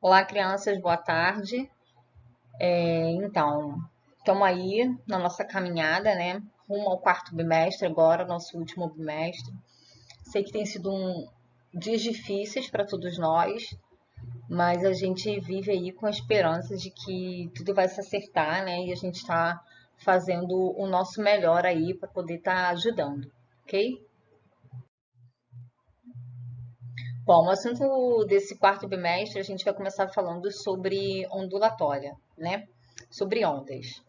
Olá, crianças, boa tarde. Então, estamos aí na nossa caminhada, né? Rumo ao quarto bimestre agora, nosso último bimestre. Sei que tem sido dias difíceis para todos nós, mas a gente vive aí com a esperança de que tudo vai se acertar, né? E a gente está fazendo o nosso melhor aí para poder estar ajudando, ok? Bom, o assunto desse quarto bimestre a gente vai começar falando sobre ondulatória, né? Sobre ondas.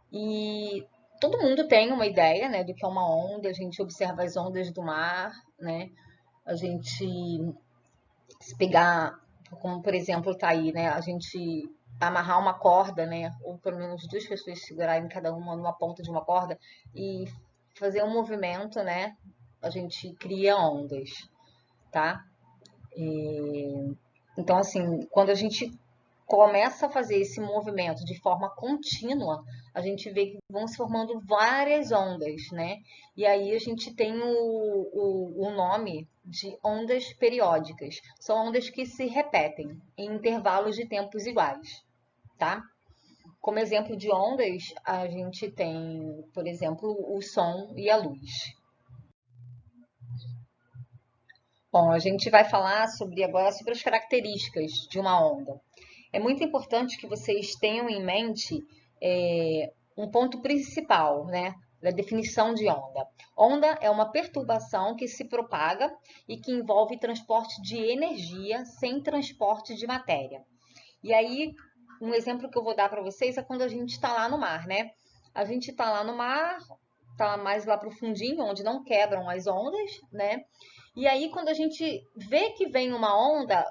E todo mundo tem uma ideia, né, do que é uma onda. A gente observa as ondas do mar, né? A gente se pegar, como por exemplo tá aí, né? A gente amarrar uma corda, né? Ou pelo menos duas pessoas segurarem cada uma numa ponta de uma corda e fazer um movimento, né? A gente cria ondas, tá? Então, assim, quando a gente começa a fazer esse movimento de forma contínua, a gente vê que vão se formando várias ondas, né? E aí a gente tem o nome de ondas periódicas. São ondas que se repetem em intervalos de tempos iguais, tá? Como exemplo de ondas, a gente tem, por exemplo, o som e a luz. Bom, a gente vai falar agora sobre as características de uma onda. É muito importante que vocês tenham em mente um ponto principal, né, da definição de onda. Onda é uma perturbação que se propaga e que envolve transporte de energia sem transporte de matéria. E aí, um exemplo que eu vou dar para vocês é quando a gente está lá no mar, né? A gente está lá no mar, está mais lá para o fundinho, onde não quebram as ondas, né? E aí, quando a gente vê que vem uma onda,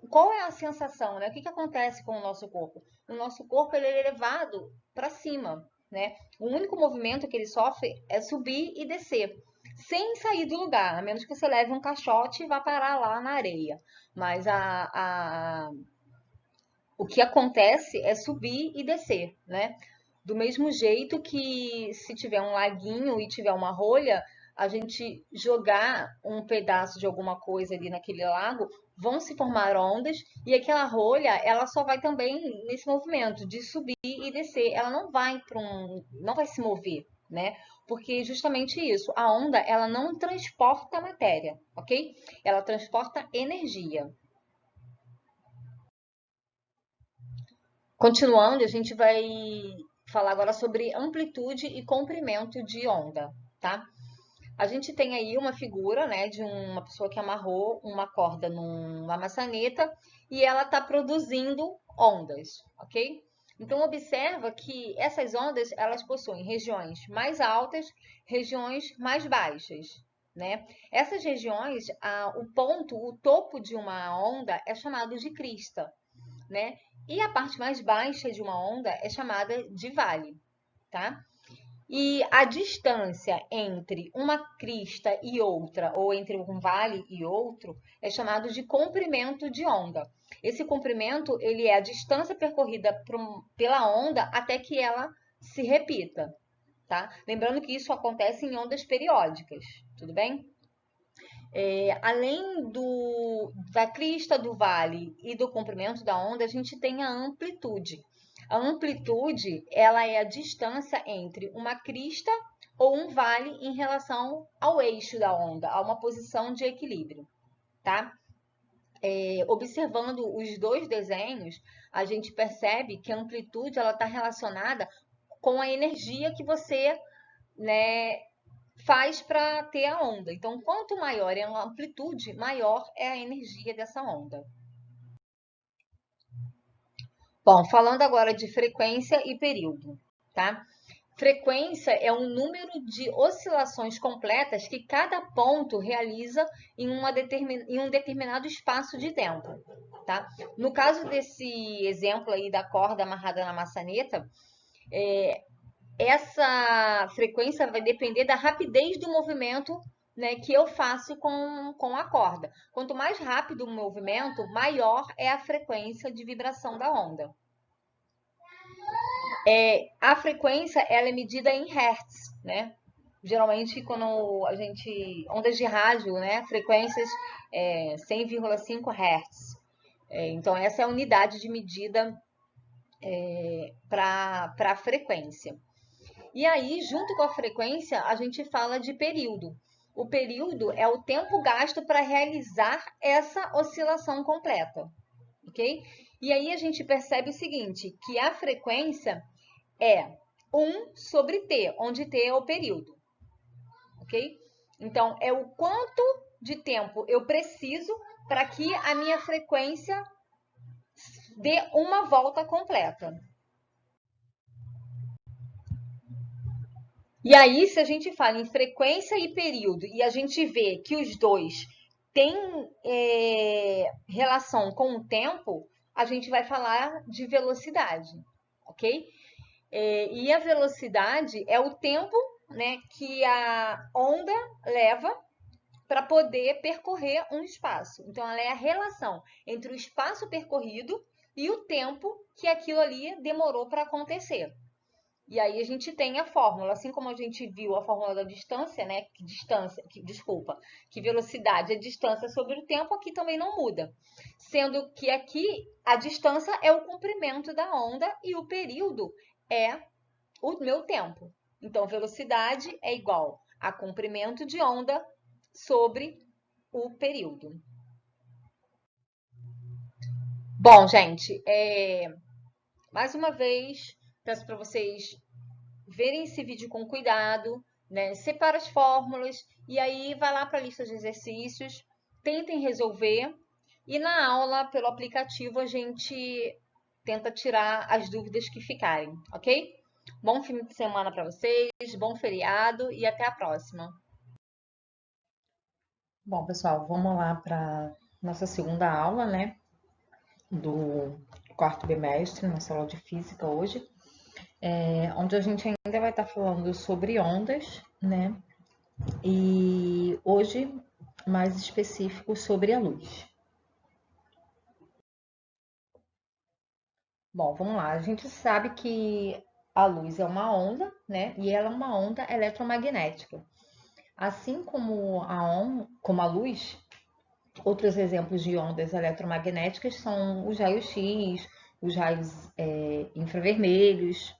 qual é a sensação, né? O que acontece com o nosso corpo? O nosso corpo ele é levado para cima, né? O único movimento que ele sofre é subir e descer, sem sair do lugar, a menos que você leve um caixote e vá parar lá na areia. Mas o que acontece é subir e descer, né? Do mesmo jeito que se tiver um laguinho e tiver uma rolha, a gente jogar um pedaço de alguma coisa ali naquele lago, vão se formar ondas e aquela rolha, ela só vai também nesse movimento de subir e descer. Ela não vai não vai se mover, né? Porque justamente isso, a onda, ela não transporta matéria, ok? Ela transporta energia. Continuando, a gente vai falar agora sobre amplitude e comprimento de onda, tá? A gente tem aí uma figura, né, de uma pessoa que amarrou uma corda numa maçaneta e ela está produzindo ondas, ok? Então observa que essas ondas elas possuem regiões mais altas, regiões mais baixas, né? Essas regiões, o topo de uma onda é chamado de crista, né? E a parte mais baixa de uma onda é chamada de vale, tá? E a distância entre uma crista e outra, ou entre um vale e outro, é chamado de comprimento de onda. Esse comprimento, ele é a distância percorrida pela onda até que ela se repita, tá? Lembrando que isso acontece em ondas periódicas, tudo bem? Além da crista do vale e do comprimento da onda, a gente tem a amplitude. A amplitude, ela é a distância entre uma crista ou um vale em relação ao eixo da onda, a uma posição de equilíbrio, tá? Observando os dois desenhos, a gente percebe que a amplitude ela está relacionada com a energia que você, né, faz para ter a onda. Então, quanto maior é a amplitude, maior é a energia dessa onda. Bom, falando agora de frequência e período, tá? Frequência é um número de oscilações completas que cada ponto realiza em um determinado espaço de tempo, tá? No caso desse exemplo aí da corda amarrada na maçaneta, essa frequência vai depender da rapidez do movimento, né, que eu faço com a corda. Quanto mais rápido o movimento, maior é a frequência de vibração da onda. A frequência ela é medida em hertz, né? Geralmente quando a gente ondas de rádio, né, frequências 100,5 hertz. Então, essa é a unidade de medida para a frequência. E aí, junto com a frequência, a gente fala de período. O período é o tempo gasto para realizar essa oscilação completa, ok? E aí a gente percebe o seguinte, que a frequência é 1 sobre t, onde t é o período, ok? Então, é o quanto de tempo eu preciso para que a minha frequência dê uma volta completa. E aí, se a gente fala em frequência e período e a gente vê que os dois têm relação com o tempo, a gente vai falar de velocidade, ok? E a velocidade é o tempo, né, que a onda leva para poder percorrer um espaço. Então, ela é a relação entre o espaço percorrido e o tempo que aquilo ali demorou para acontecer. E aí a gente tem a fórmula, assim como a gente viu a fórmula da distância, né? Que velocidade é distância sobre o tempo, aqui também não muda. Sendo que aqui a distância é o comprimento da onda e o período é o meu tempo. Então, velocidade é igual a comprimento de onda sobre o período. Bom, gente, mais uma vez, peço para vocês verem esse vídeo com cuidado, né? Separa as fórmulas e aí vai lá para a lista de exercícios, tentem resolver e na aula pelo aplicativo a gente tenta tirar as dúvidas que ficarem, ok? Bom fim de semana para vocês, bom feriado e até a próxima. Bom, pessoal, vamos lá para nossa segunda aula, né, do quarto bimestre, nossa aula de física hoje, onde a gente ainda vai estar falando sobre ondas, né, e hoje mais específico sobre a luz. Bom, vamos lá. A gente sabe que a luz é uma onda, né, e ela é uma onda eletromagnética. Assim como a luz, outros exemplos de ondas eletromagnéticas são os raios-x, os raios infravermelhos,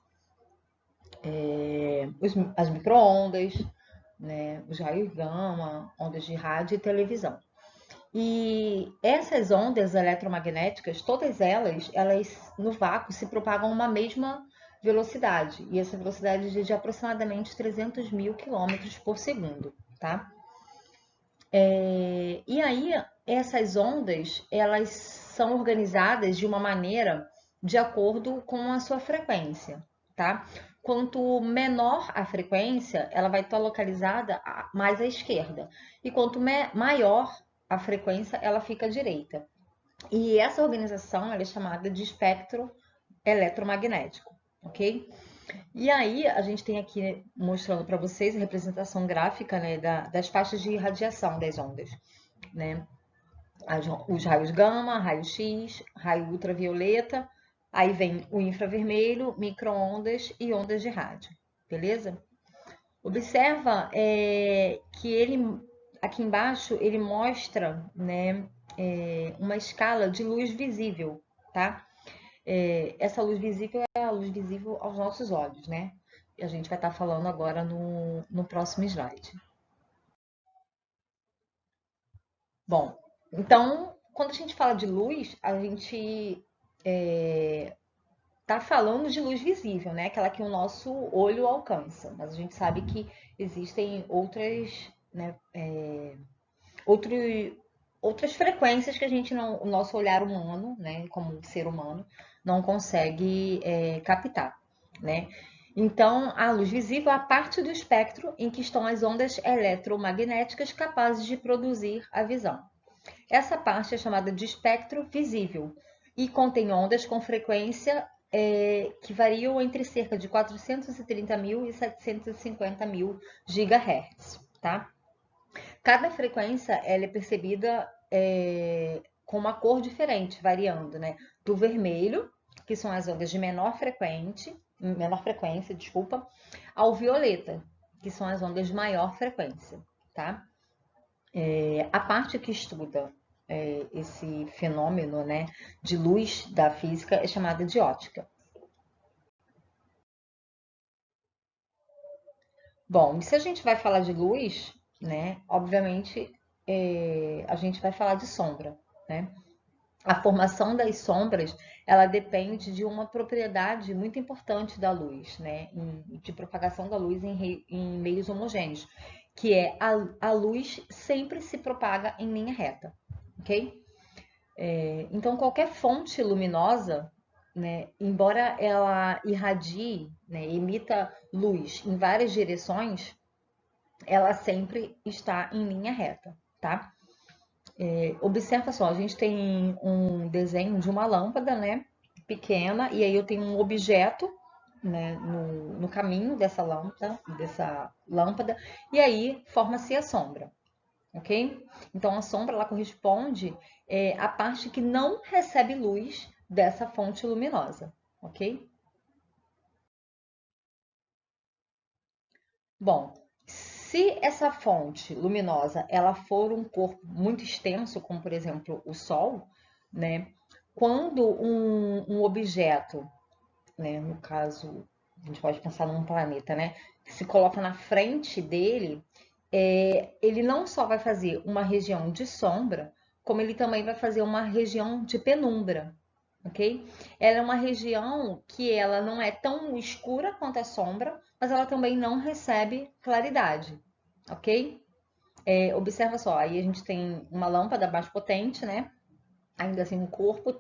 as microondas, né, os raios gama, ondas de rádio e televisão. E essas ondas eletromagnéticas, todas elas no vácuo se propagam a uma mesma velocidade. E essa velocidade é de aproximadamente 300 mil quilômetros por segundo, tá? E aí, essas ondas, elas são organizadas de uma maneira de acordo com a sua frequência, tá? Quanto menor a frequência, ela vai estar localizada mais à esquerda. E quanto maior a frequência, ela fica à direita. E essa organização ela é chamada de espectro eletromagnético, ok? E aí, a gente tem aqui mostrando para vocês a representação gráfica, né, das faixas de radiação das ondas, né? Os raios gama, raio X, raio ultravioleta, aí vem o infravermelho, microondas e ondas de rádio, beleza? Observa que ele, aqui embaixo, ele mostra, né, uma escala de luz visível, tá? Essa luz visível é a luz visível aos nossos olhos, né? E a gente vai estar falando agora no próximo slide. Bom, então, quando a gente fala de luz, a gente está falando de luz visível, né? Aquela que o nosso olho alcança. Mas a gente sabe que existem outras, né, outro, outras frequências que a gente não, o nosso olhar humano, né, como ser humano, não consegue captar, né? Então, a luz visível é a parte do espectro em que estão as ondas eletromagnéticas capazes de produzir a visão. Essa parte é chamada de espectro visível e contém ondas com frequência que variam entre cerca de 430 mil e 750 mil gigahertz, tá? Cada frequência ela é percebida com uma cor diferente, variando, né? Do vermelho, que são as ondas de menor frequência, desculpa, ao violeta, que são as ondas de maior frequência, tá? A parte que estuda esse fenômeno, né, de luz da física é chamada de ótica. Bom, e se a gente vai falar de luz, né, obviamente a gente vai falar de sombra, né? A formação das sombras, ela depende de uma propriedade muito importante da luz, né? De propagação da luz em meios homogêneos, que é a luz sempre se propaga em linha reta, ok? Então, qualquer fonte luminosa, né, embora ela irradie, né, emita luz em várias direções, ela sempre está em linha reta, tá? Observa só, a gente tem um desenho de uma lâmpada, né, pequena, e aí eu tenho um objeto, né, no caminho dessa lâmpada, e aí forma-se a sombra, ok? Então a sombra ela corresponde à parte que não recebe luz dessa fonte luminosa, ok? Bom, se essa fonte luminosa ela for um corpo muito extenso, como por exemplo o Sol, né? Quando um objeto, né, no caso, a gente pode pensar num planeta, né, se coloca na frente dele, ele não só vai fazer uma região de sombra, como ele também vai fazer uma região de penumbra, ok? Ela é uma região que ela não é tão escura quanto a sombra, mas ela também não recebe claridade, ok? Observa só, aí a gente tem uma lâmpada mais potente, né? Ainda assim, um corpo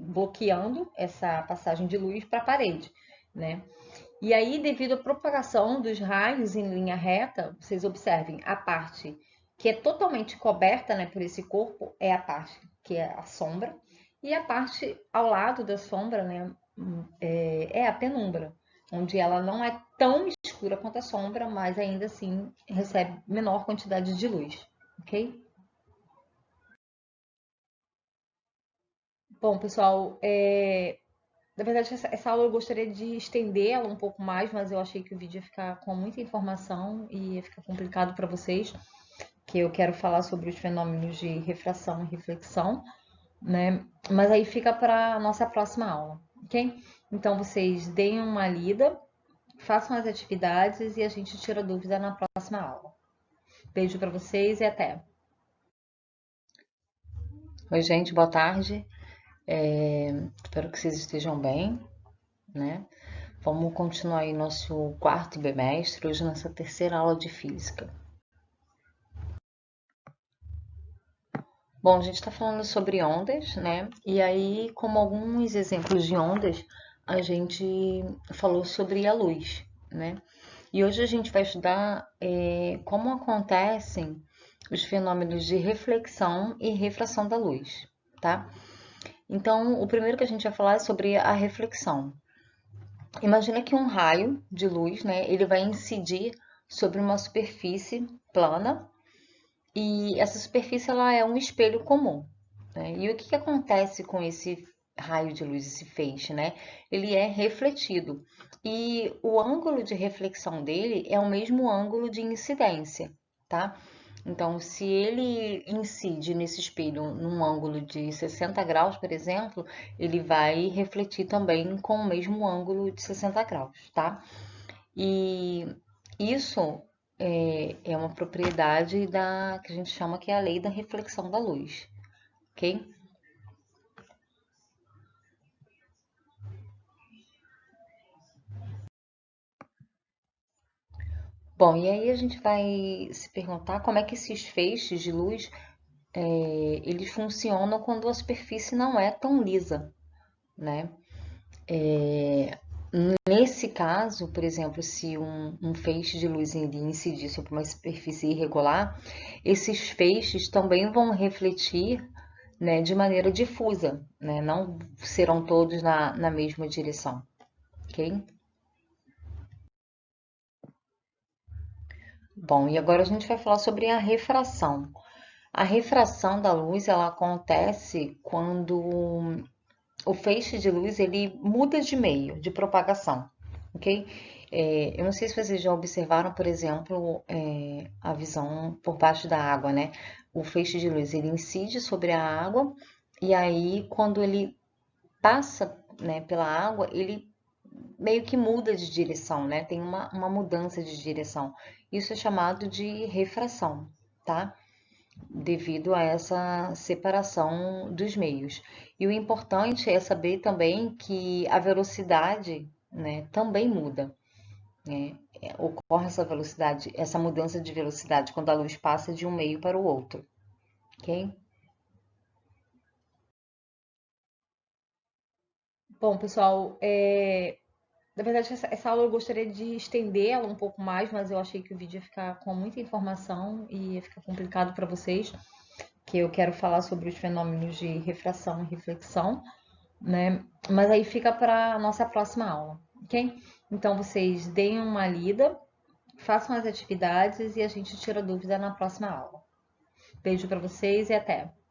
bloqueando essa passagem de luz para a parede, né? E aí, devido à propagação dos raios em linha reta, vocês observem a parte que é totalmente coberta, né, por esse corpo é a parte que é a sombra, e a parte ao lado da sombra, né, é a penumbra, onde ela não é tão escura quanto a sombra, mas ainda assim recebe menor quantidade de luz, ok? Bom, pessoal, na verdade, essa aula eu gostaria de estender ela um pouco mais, mas eu achei que o vídeo ia ficar com muita informação e ia ficar complicado para vocês, que eu quero falar sobre os fenômenos de refração e reflexão, né? Mas aí fica para a nossa próxima aula, ok? Então vocês deem uma lida, façam as atividades e a gente tira dúvida na próxima aula. Beijo para vocês e até. Oi, gente, boa tarde. Espero que vocês estejam bem, né? Vamos continuar aí nosso quarto bimestre, hoje nossa terceira aula de física. Bom, a gente está falando sobre ondas, né? E aí, como alguns exemplos de ondas, a gente falou sobre a luz, né? E hoje a gente vai estudar como acontecem os fenômenos de reflexão e refração da luz, tá? Então, o primeiro que a gente vai falar é sobre a reflexão. Imagina que um raio de luz, né, ele vai incidir sobre uma superfície plana e essa superfície ela é um espelho comum, né? E o que acontece com esse raio de luz, esse feixe, né? Ele é refletido e o ângulo de reflexão dele é o mesmo ângulo de incidência, tá? Então, se ele incide nesse espelho num ângulo de 60 graus, por exemplo, ele vai refletir também com o mesmo ângulo de 60 graus, tá? E isso é uma propriedade que a gente chama que é a lei da reflexão da luz, ok? Bom, e aí a gente vai se perguntar como é que esses feixes de luz eles funcionam quando a superfície não é tão lisa, né? Nesse caso, por exemplo, se um feixe de luz ele incidir sobre uma superfície irregular, esses feixes também vão refletir, né, de maneira difusa, né? Não serão todos na mesma direção, ok? Bom, e agora a gente vai falar sobre a refração. A refração da luz, ela acontece quando o feixe de luz ele muda de meio de propagação, ok? Eu não sei se vocês já observaram, por exemplo, a visão por baixo da água, né? o feixe de luz ele incide sobre a água e aí quando ele passa, né, pela água, ele meio que muda de direção, né? Tem uma mudança de direção. Isso é chamado de refração, tá? Devido a essa separação dos meios. E o importante é saber também que a velocidade, né, também muda, né? Ocorre essa velocidade, essa mudança de velocidade quando a luz passa de um meio para o outro, ok? Bom, pessoal, na verdade, essa aula eu gostaria de estender ela um pouco mais, mas eu achei que o vídeo ia ficar com muita informação e ia ficar complicado para vocês, que eu quero falar sobre os fenômenos de refração e reflexão, né? Mas aí fica para a nossa próxima aula, ok? Então, vocês deem uma lida, façam as atividades e a gente tira dúvida na próxima aula. Beijo para vocês e até!